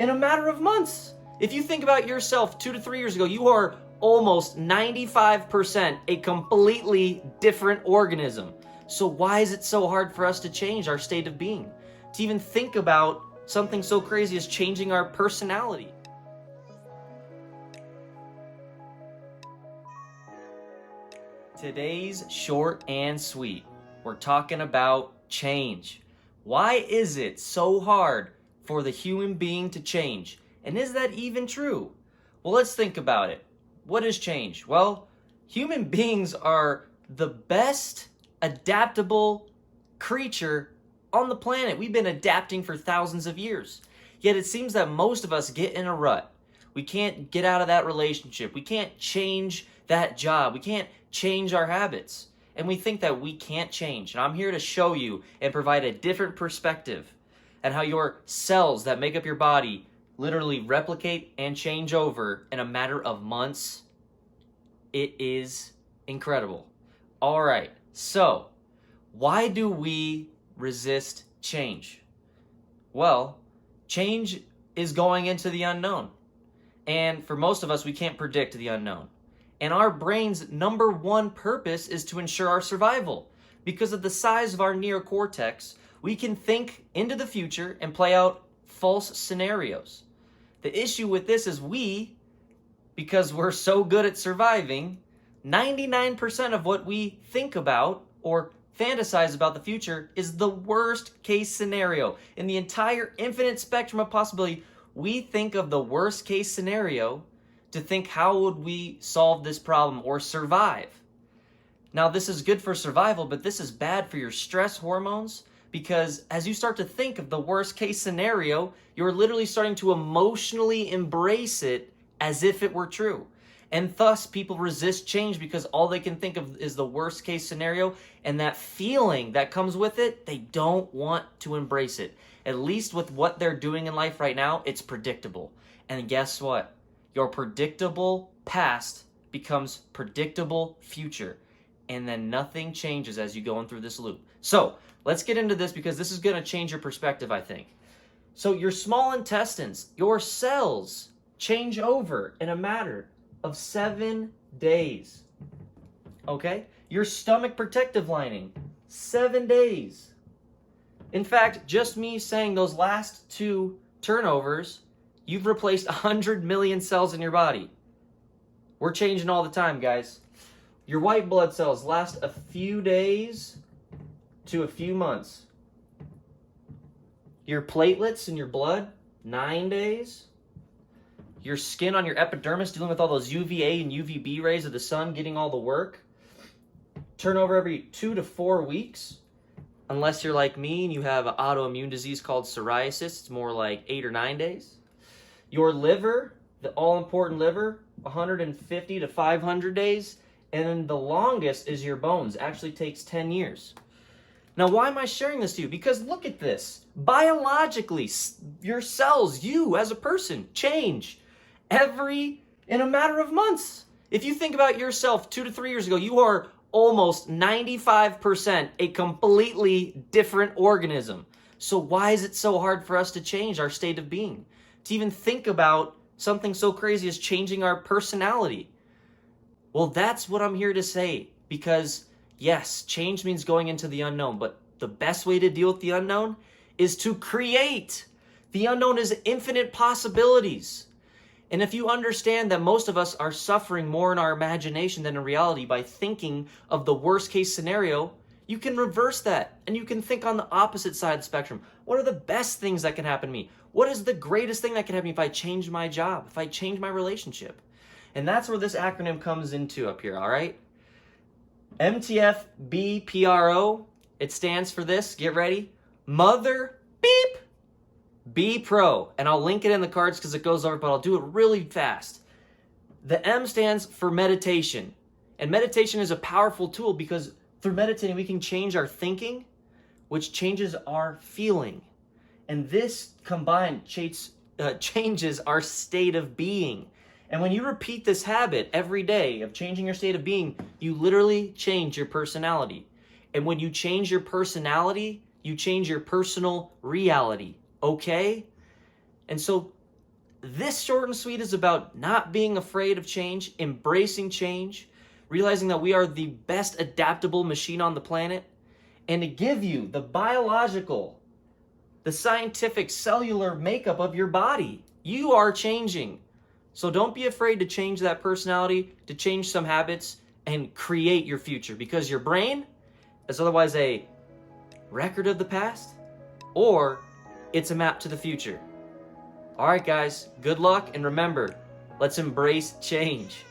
in a matter of months. If you think about yourself 2 to 3 years ago, you are almost 95% a completely different organism. So why is it so hard for us to change our state of being? To even think about something so crazy as changing our personality? Today's short and sweet. We're talking about change. Why is it so hard for the human being to change? And is that even true? Well, let's think about it. What is change? Well, human beings are the best adaptable creature on the planet. We've been adapting for thousands of years. Yet it seems that most of us get in a rut. We can't get out of that relationship. We can't change that job. We can't change our habits. And we think that we can't change. And I'm here to show you and provide a different perspective and how your cells that make up your body literally replicate and change over in a matter of months. It is incredible. All right, so why do we resist change? Well, change is going into the unknown. And for most of us, we can't predict the unknown. And our brain's number one purpose is to ensure our survival. Because of the size of our neocortex, we can think into the future and play out false scenarios. The issue with this is because we're so good at surviving, 99% of what we think about or fantasize about the future is the worst case scenario. In the entire infinite spectrum of possibility, we think of the worst case scenario to think, how would we solve this problem or survive? Now, this is good for survival, but this is bad for your stress hormones, because as you start to think of the worst case scenario, you're literally starting to emotionally embrace it as if it were true. And thus, people resist change because all they can think of is the worst case scenario, and that feeling that comes with it, they don't want to embrace it. At least with what they're doing in life right now, it's predictable. And guess what? Your predictable past becomes predictable future. And then nothing changes as you go on through this loop. So let's get into this, because this is going to change your perspective, I think. So your small intestines, your cells, change over in a matter of 7 days. Okay? Your stomach protective lining, 7 days. In fact, just me saying those last 2 turnovers, you've replaced 100 million cells in your body. We're changing all the time, guys. Your white blood cells last a few days to a few months. Your platelets in your blood, 9 days. Your skin on your epidermis, dealing with all those UVA and UVB rays of the sun, getting all the work. Turnover every 2 to 4 weeks. Unless you're like me and you have an autoimmune disease called psoriasis, it's more like 8 or 9 days. Your liver, the all-important liver, 150 to 500 days. And then the longest is your bones. Actually takes 10 years. Now, why am I sharing this to you? Because look at this. Biologically, your cells, you as a person, change in a matter of months. If you think about yourself 2 to 3 years ago, you are almost 95% a completely different organism. So why is it so hard for us to change our state of being? To even think about something so crazy as changing our personality? Well, that's what I'm here to say, because yes, change means going into the unknown, but the best way to deal with the unknown is to create. The unknown is infinite possibilities. And if you understand that most of us are suffering more in our imagination than in reality by thinking of the worst case scenario, you can reverse that and you can think on the opposite side of the spectrum. What are the best things that can happen to me? What is the greatest thing that can happen to me if I change my job, if I change my relationship? And that's where this acronym comes into up here, all right? MTFBPRO, it stands for this, get ready, Mother Beep Be Pro. And I'll link it in the cards because it goes over, but I'll do it really fast. The M stands for meditation. And meditation is a powerful tool because through meditating, we can change our thinking, which changes our feeling. And this combined changes our state of being. And when you repeat this habit every day of changing your state of being, you literally change your personality. And when you change your personality, you change your personal reality, okay? And so this short and sweet is about not being afraid of change, embracing change, realizing that we are the best adaptable machine on the planet, and to give you the biological, the scientific cellular makeup of your body. You are changing. So don't be afraid to change that personality, to change some habits, and create your future, because your brain is otherwise a record of the past or it's a map to the future. All right, guys, good luck, and remember, let's embrace change.